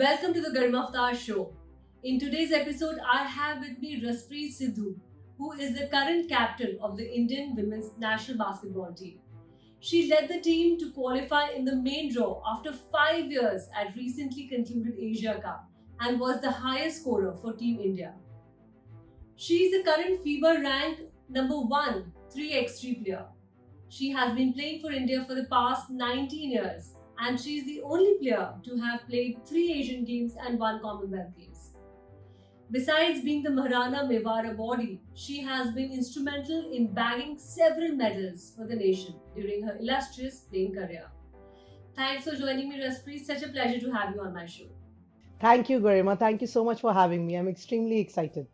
Welcome to the Garima show. In today's episode, I have with me Raspreet Sidhu, who is the current captain of the Indian women's national basketball team. She led the team to qualify in the main draw after 5 years at recently concluded Asia Cup and was the highest scorer for Team India. She is the current FIBA ranked number 1 3x3 player. She has been playing for India for the past 19 years and she is the only player to have played 3 Asian Games and 1 Commonwealth Games. Besides being the Maharana Mewar body, she has been instrumental in bagging several medals for the nation during her illustrious playing career. Thanks for joining me, Raspreet. Such a pleasure to have you on my show. Thank you, Garima. Thank you so much for having me. I'm extremely excited.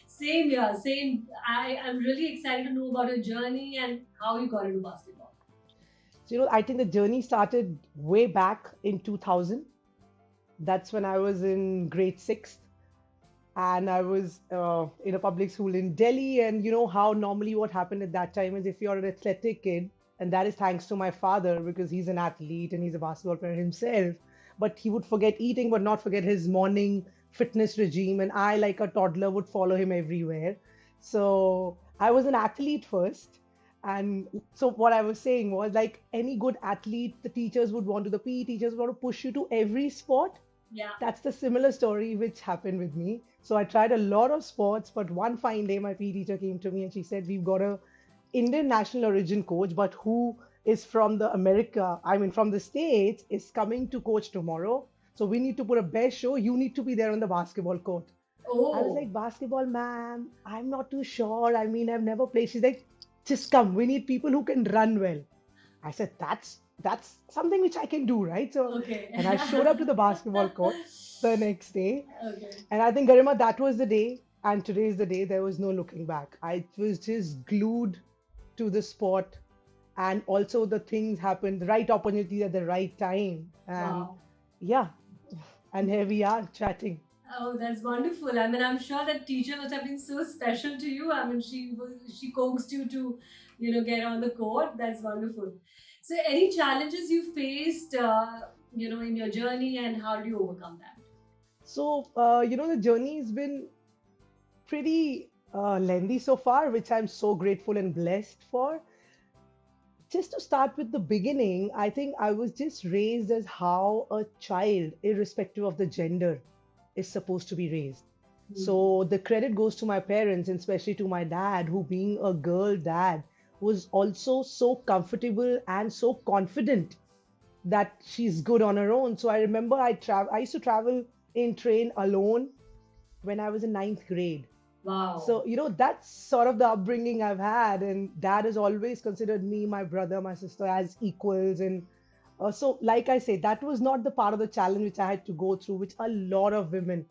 Same here, same. I am really excited to know about your journey and how you got into basketball. I think the journey started way back in 2000. That's when I was in grade sixth, and I was in a public school in Delhi. And you know how normally what happened at that time is if you're an athletic kid, and that is thanks to my father because he's an athlete and he's a basketball player himself, but he would forget eating but not forget his morning fitness regime. And I, like a toddler, would follow him everywhere. So I was an athlete first. And so what I was saying was like any good athlete, the teachers would want to, the PE teachers would want to push you to every sport. Yeah. That's the similar story which happened with me. So I tried a lot of sports, but one fine day my PE teacher came to me and she said, "We've got a Indian national origin coach, but who is from the America, I mean from the States, is coming to coach tomorrow. So we need to put a best show. You need to be there on the basketball court." I was Oh, like, "Basketball, ma'am, I'm not too sure. I mean, I've never played." She's like, "Just come. We need people who can run well." I said, "That's something which I can do, right?" So, okay. and I showed up to the basketball court the next day, Okay. and I think, Garima, that was the day, and today is the day. There was no looking back. I was just glued to the sport, and also the things happened, the right opportunity at the right time, and Wow. yeah, and here we are chatting. Oh, that's wonderful. I mean, I'm sure that teacher must have been so special to you. I mean, she coaxed you to, get on the court. That's wonderful. So, any challenges you faced, in your journey, and how do you overcome that? So, the journey has been pretty lengthy so far, which I'm so grateful and blessed for. Just to start with the beginning, I think I was just raised as how a child, irrespective of the gender, is supposed to be raised. Hmm. So the credit goes to my parents, and especially to my dad, who, being a girl dad, was also so comfortable and so confident that she's good on her own. So I remember I used to travel in train alone when I was in ninth grade. Wow. So, that's sort of the upbringing I've had. And dad has always considered me, my brother, my sister as equals. And so, like I say, that was not the part of the challenge which I had to go through, which a lot of women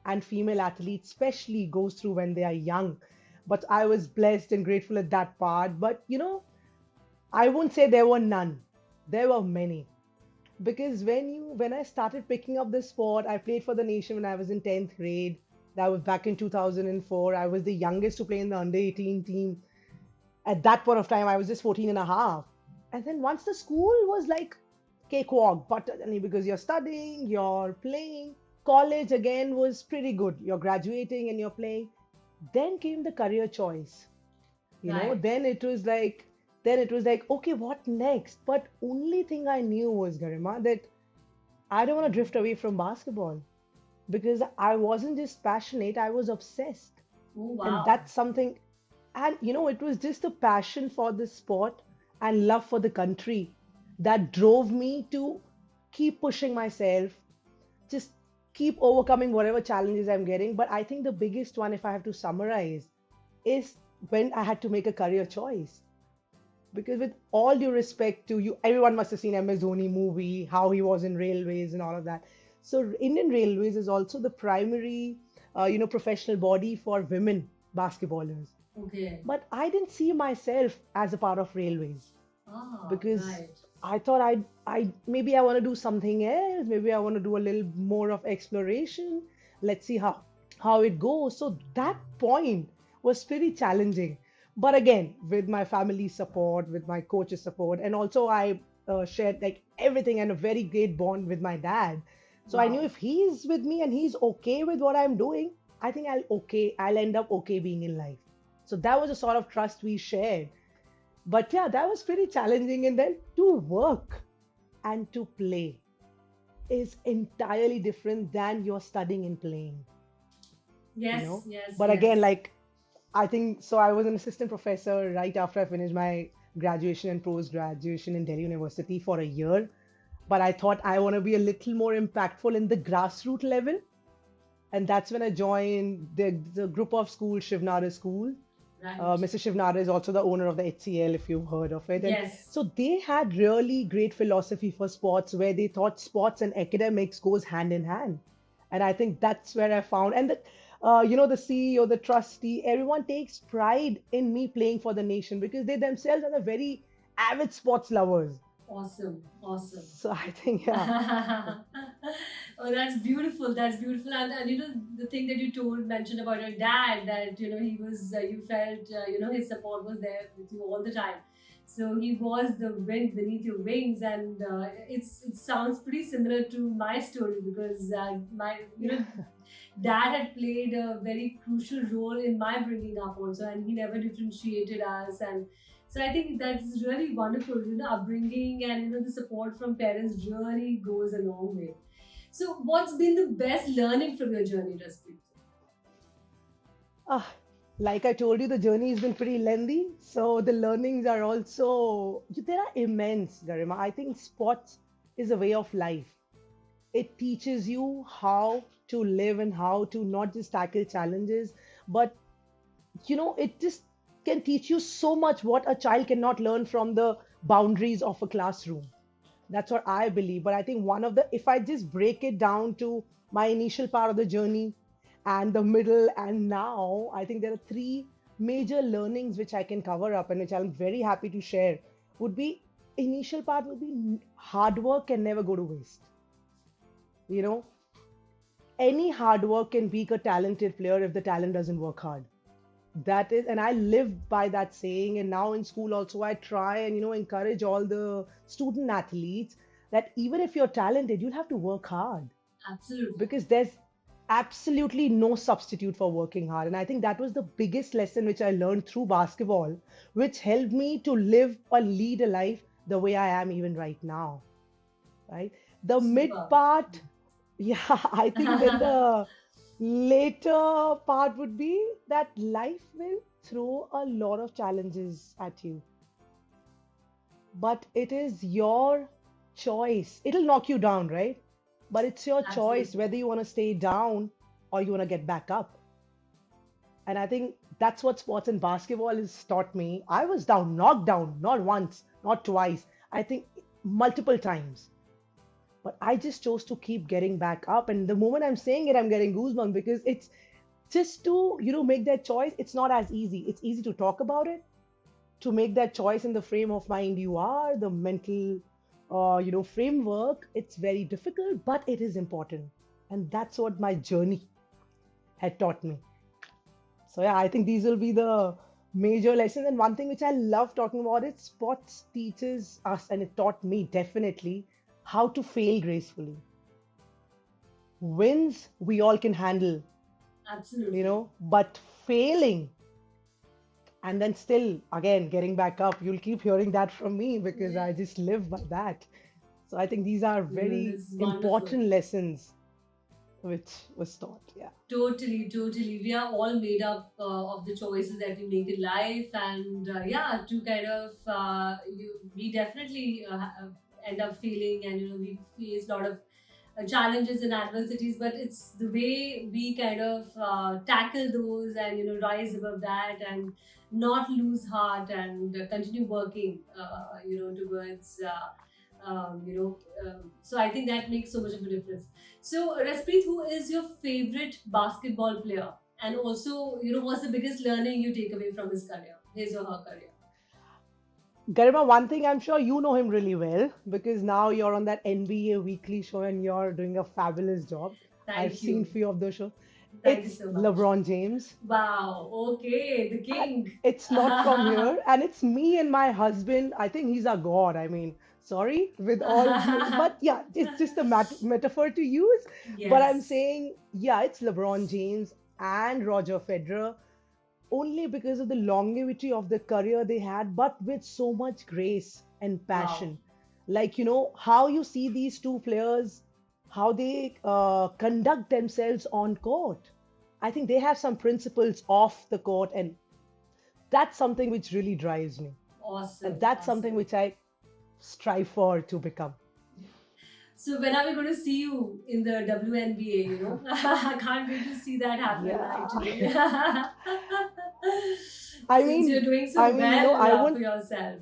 and female athletes, especially, goes through when they are young. But I was blessed and grateful at that part. But, I won't say there were none. There were many because when I started picking up the sport, I played for the nation when I was in 10th grade. That was back in 2004. I was the youngest to play in the under 18 team. At that point of time, I was just 14 and a half. And then once the school was like cakewalk, but because you're studying, you're playing, college again was pretty good. You're graduating and you're playing. Then came the career choice. Right. Then it was like, okay, what next? But only thing I knew was, Garima, that I don't want to drift away from basketball because I wasn't just passionate, I was obsessed. Oh, And wow. that's something, and it was just the passion for the sport and love for the country that drove me to keep pushing myself, just keep overcoming whatever challenges I'm getting. But I think the biggest one, if I have to summarize, is when I had to make a career choice. Because with all due respect to you, everyone must have seen MS Dhoni movie, how he was in railways and all of that. So Indian Railways is also the primary, professional body for women basketballers. Okay. But I didn't see myself as a part of railways Ah, because right. I thought I maybe I want to do something else. Maybe I want to do a little more of exploration. Let's see how it goes. So that point was pretty challenging. But again, with my family's support, with my coach's support, and also I shared like everything and a very great bond with my dad. So I knew Wow. if he's with me and he's okay with what I'm doing, I think I'll end up okay being in life. So that was a sort of trust we shared. But yeah, that was pretty challenging. And then to work and to play is entirely different than you're studying and playing, you Yes, know. yes, But again, yes. like I think so. I was an assistant professor right after I finished my graduation and post graduation in Delhi University for a year. But I thought I want to be a little more impactful in the grassroots level. And that's when I joined the group of schools, Shivnara School. Right. Mr. Shivnara is also the owner of the HCL, if you've heard of it. And Yes. so they had really great philosophy for sports where they thought sports and academics goes hand in hand. And I think that's where I found, and the CEO, the trustee, everyone takes pride in me playing for the nation because they themselves are the very avid sports lovers. Awesome. Awesome. So I think, yeah, Oh, that's beautiful. That's beautiful. And the thing that you told mentioned about your dad, that he was you felt his support was there with you all the time. So he was the wind beneath your wings, and it sounds pretty similar to my story because my dad had played a very crucial role in my bringing up also, and he never differentiated us. And so I think that's really wonderful. Upbringing and the support from parents really goes a long way. So what's been the best learning from your journey, Raspreet? Ah, like I told you, the journey has been pretty lengthy. So the learnings are also, they are immense, Garima. I think sports is a way of life. It teaches you how to live and how to not just tackle challenges, but it just can teach you so much what a child cannot learn from the boundaries of a classroom. That's what I believe. But I think if I just break it down to my initial part of the journey and the middle and now, I think there are three major learnings which I can cover up and which I'm very happy to share. Would be initial part would be hard work can never go to waste. You know, any hard work can be a talented player if the talent doesn't work hard. That is, and I live by that saying. And now in school also, I try and encourage all the student athletes that even if you're talented, you'll have to work hard Absolutely. because there's absolutely no substitute for working hard. And I think that was the biggest lesson which I learned through basketball, which helped me to live or lead a life the way I am even right now. Right? The mid Super. part, yeah, I think then the later part would be that life will throw a lot of challenges at you, but it is your choice. It'll knock you down, right? But it's your choice Absolutely. whether you want to stay down or you want to get back up. And I think that's what sports and basketball has taught me. I was down, knocked down, not once, not twice, I think multiple times. But I just chose to keep getting back up. And the moment I'm saying it, I'm getting goosebumps because it's just to, make that choice. It's not as easy. It's easy to talk about it, to make that choice in the frame of mind you are, the mental, framework. It's very difficult, but it is important. And that's what my journey had taught me. So yeah, I think these will be the major lessons. And one thing which I love talking about is sports teaches us, and it taught me definitely how to fail gracefully. Wins we all can handle, Absolutely. but failing and then still again getting back up, you'll keep hearing that from me because I just live by that. So I think these are very This is wonderful. important lessons which was taught. Yeah. Totally, totally. We are all made up of the choices that we make in life, and yeah, to kind of we definitely end up feeling, and we face a lot of challenges and adversities. But it's the way we kind of tackle those, and rise above that, and not lose heart, and continue working, towards. So I think that makes so much of a difference. So, Raspreet, who is your favorite basketball player? And also, what's the biggest learning you take away from his career, his or her career? Garima, one thing I'm sure you know him really well because now you're on that NBA weekly show and you're doing a fabulous job. I've Thank seen you. few of those shows. Thank you It's so much. LeBron James. Wow. Okay. The And king. it's not from here. And it's me and my husband. I think he's a god. I mean, Sorry, with all due, but yeah, it's just a metaphor to use. But I'm Yes. saying, yeah, it's LeBron James and Roger Federer only because of the longevity of the career they had, but with so much grace and Wow. passion. Like, how you see these two players, how they conduct themselves on court. I think they have some principles off the court, and that's something which really drives me. And Awesome. that's something Awesome. which I strive for to become. So when are we going to see you in the WNBA? I can't wait to see that happen. Yeah. Actually, I since you're mean, doing so I mean, well I for won't, yourself.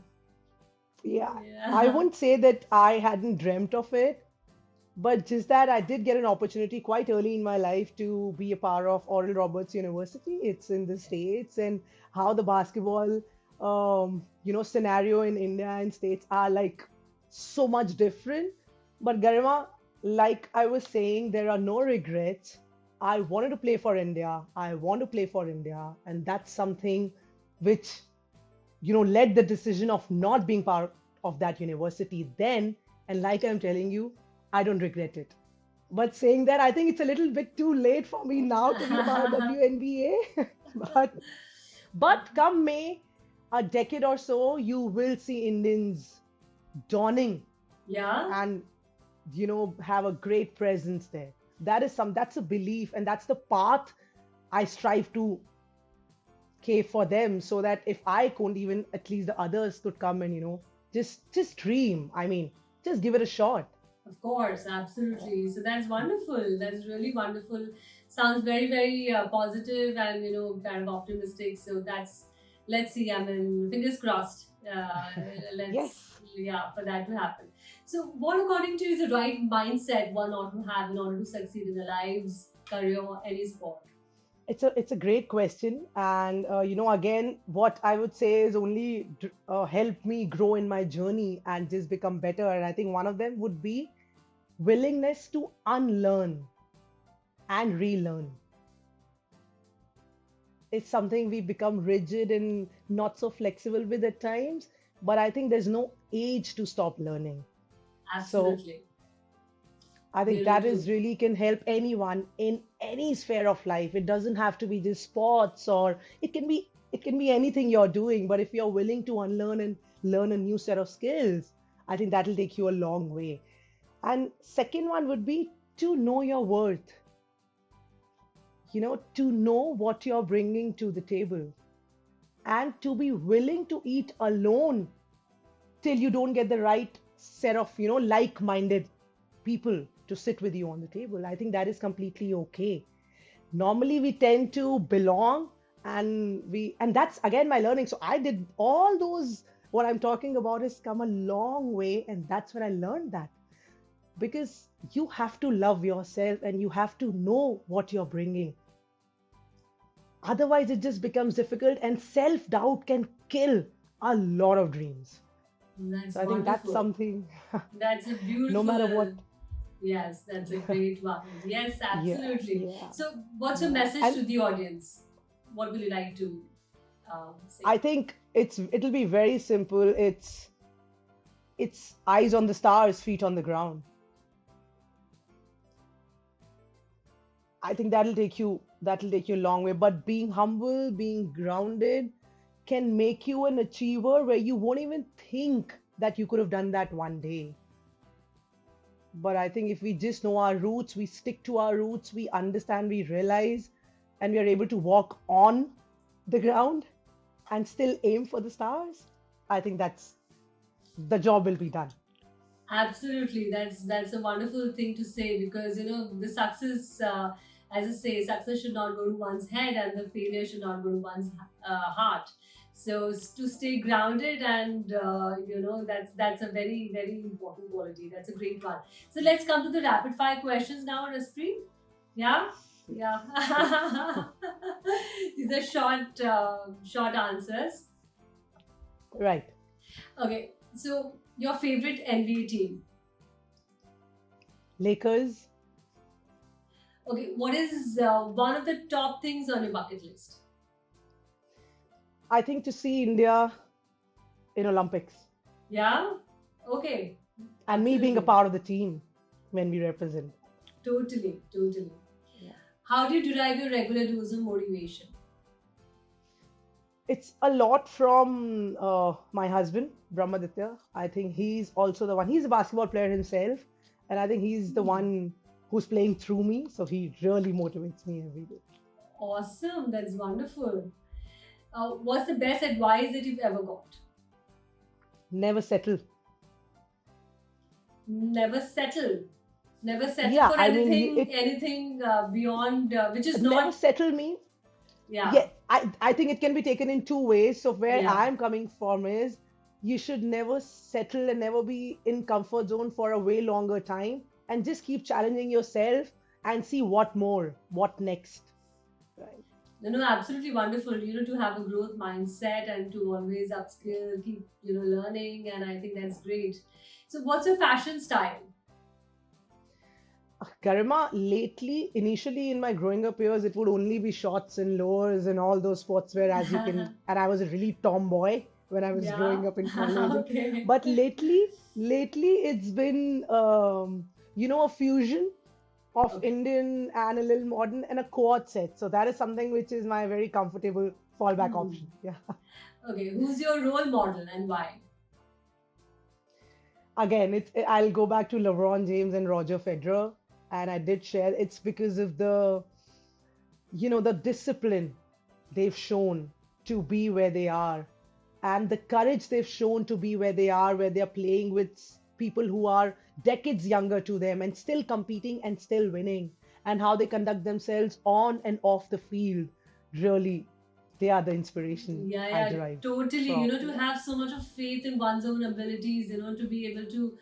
yeah, I Yeah. won't say that I hadn't dreamt of it, but just that I did get an opportunity quite early in my life to be a part of Oral Roberts University. It's in the States, and how the basketball, scenario in India and States are like so much different. But Garima, like I was saying, there are no regrets. I wanted to play for India. I want to play for India, and that's something which led the decision of not being part of that university then. And like I'm telling you, I don't regret it. But saying that, I think it's a little bit too late for me now to be a part of WNBA. but come May, a decade or so, you will see Indians dawning Yeah. and have a great presence there. That's a belief, and that's the path I strive to for them, so that if I couldn't, even at least the others could come and just dream. I mean, just give it a shot. Of course, absolutely. So that's wonderful. That's really wonderful. Sounds very, very positive and kind of optimistic. So that's, let's see. I mean, fingers crossed. Let's Yes, Yeah, for that to happen. So, what according to you is the right mindset one ought to have in order to succeed in their lives, career, or any sport? it's a great question, and again, what I would say is only help me grow in my journey and just become better. And I think one of them would be willingness to unlearn and relearn. It's something we become rigid and not so flexible with at times, but I think there's no age to stop learning. So Absolutely. I think Very that true. is really can help anyone in any sphere of life. It doesn't have to be just sports, or it can be anything you're doing. But if you're willing to unlearn and learn a new set of skills, I think that'll take you a long way. And second one would be to know your worth, to know what you're bringing to the table, and to be willing to eat alone till you don't get the right set of like-minded people to sit with you on the table. I think that is completely okay. Normally we tend to belong, and that's again my learning. So I did all those. What I'm talking about has come a long way, and that's when I learned that, because you have to love yourself and you have to know what you're bringing. Otherwise it just becomes difficult, and self doubt can kill a lot of dreams. That's So I think that's wonderful. something. That's a No matter beautiful. what. Yes, that's a great one. Yes, Yeah, absolutely. yeah, So, what's your yeah. message And to the audience? What will you like to say? I think it'll be very simple. It's eyes on the stars, feet on the ground. I think that'll take you a long way. But being humble, being grounded can make you an achiever where you won't even think that you could have done that one day. But I think if we just know our roots, we stick to our roots, we understand, we realize, and we are able to walk on the ground and still aim for the stars, I think that's the job will be done. Absolutely, that's a wonderful thing to say because the success, as I say, success should not go to one's head and the failure should not go to one's heart. So to stay grounded and that's a very very important quality. That's a great one. So let's come to the rapid fire questions now, Raspreet. Yeah, yeah. Yes. These are short answers. Right. Okay, so your favorite NBA team. Lakers, Okay, what is one of the top things on your bucket list? I think to see India in Olympics. Yeah. Okay, And me being a absolutely. part of the team when we represent. Totally, totally. Yeah. How do you derive your regular dose of motivation? It's a lot from my husband, Brahmaditya. I think he's also the one. He's a basketball player himself, and I think he's the Hmm. one who's playing through me. So he really motivates me every day. Awesome, that's wonderful. What's the best advice that you've ever got? Never settle. Never settle. Never settle Yeah, for I mean, anything, anything beyond which is never not. settle means, Yeah, yeah, I think it can be taken in two ways. So where yeah. I'm coming from is you should never settle and never be in comfort zone for a way longer time and just keep challenging yourself and see what more, what next. Right. No, no, absolutely wonderful. To have a growth mindset and to always upskill, keep learning, and I think that's great. So, what's your fashion style? Garima, lately, initially in my growing up years, it would only be shorts and lowers and all those sportswear, as you can. And I was a really tomboy when I was growing Yeah. up in college. Okay. But lately, it's been, a fusion of Okay. Indian and a little modern and a quad set. So that is something which is my very comfortable fallback Hmm. option. Yeah. Okay. Who's your role model and why? Again, I'll go back to LeBron James and Roger Federer, and I did share it's because of the discipline they've shown to be where they are, and the courage they've shown to be where they are, where they're playing with people who are decades younger to them and still competing and still winning, and how they conduct themselves on and off the field. Really, they are the inspiration Yeah, I yeah, derive totally. from. To Yeah, have so much of faith in one's own abilities, to be able to,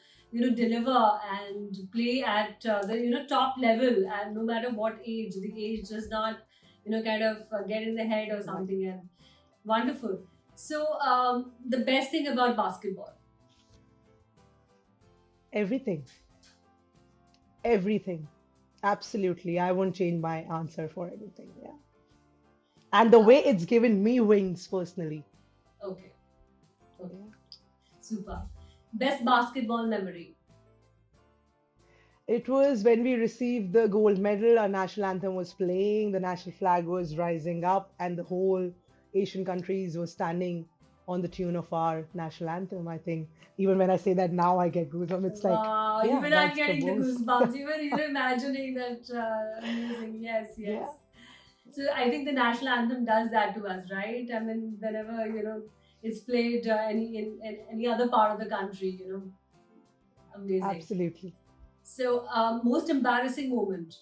deliver and play at the, top level, and no matter what age, the age does not, kind of get in the head or right. something. And wonderful. So, the best thing about basketball. Everything, everything. Absolutely. I won't change my answer for anything. Yeah. And the way Uh, it's given me wings personally. okay, okay, Yeah. super. Best basketball memory. It was when we received the gold medal, our national anthem was playing, the national flag was rising up, and the whole Asian countries were standing on the tune of our national anthem. I think even when I say that now, I get goosebumps. It's like, Wow, yeah, even I'm that's the getting the most. goosebumps. Even imagining that. Amazing. Yes, Yeah, yes. So I think the national anthem does that to us, right? I mean, whenever it's played in any other part of the country, amazing. absolutely. So most embarrassing moment.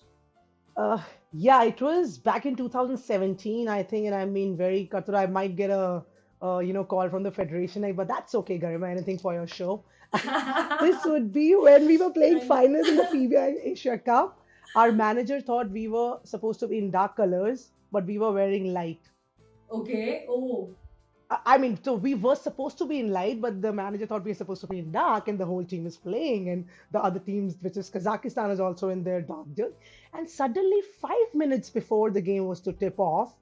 Uh, yeah, it was back in 2017, I think, and I mean, very cutthroat. I might get a call from the federation, like, but that's okay, Garima. Anything for your show. This would be when we were playing Right. finals in the FIBA Asia Cup. Our manager thought we were supposed to be in dark colors, but we were wearing light. Okay. Oh. I mean, so we were supposed to be in light, but the manager thought we were supposed to be in dark, and the whole team is playing, and the other teams, which is Kazakhstan, is also in their dark jersey. And suddenly, 5 minutes before the game was to tip off,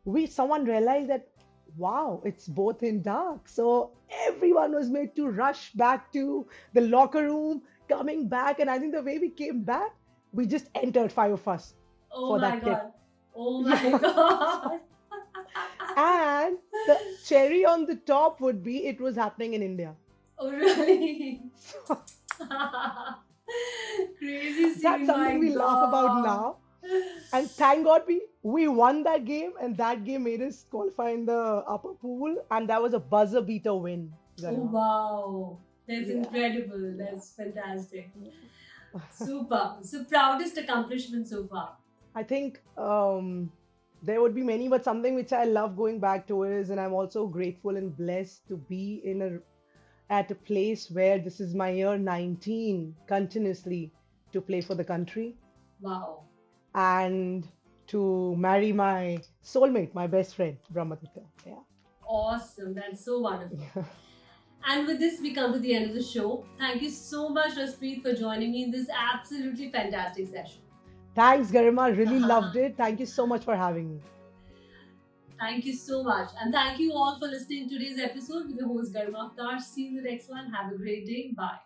we someone realized that wow, it's both in dark. So everyone was made to rush back to the locker room, coming back, and I think the way we came back, we just entered five of us Oh for my that tip. God. Oh my Yeah. God. And the cherry on the top would be it was happening in India. Oh really? So Crazy that's scene, something my we laugh about God. now. And thank God we won that game, and that game made us qualify in the upper pool, and that was a buzzer beater win, Oh Garima. wow. That's Yeah, incredible. yeah. That's fantastic. Yeah. Super. So proudest accomplishment so far. I think there would be many, but something which I love going back to is, and I'm also grateful and blessed to be at a place where this is my year 19 continuously to play for the country Wow. and to marry my soulmate, my best friend, Brahmaditya. Yeah. Awesome. That's so wonderful. Yeah. And with this, we come to the end of the show. Thank you so much, Raspreet, for joining me in this absolutely fantastic session. Thanks, Garima. Really loved it. Thank you so much for having me. Thank you so much. And thank you all for listening to today's episode with your host Garima. See you in the next one. Have a great day. Bye.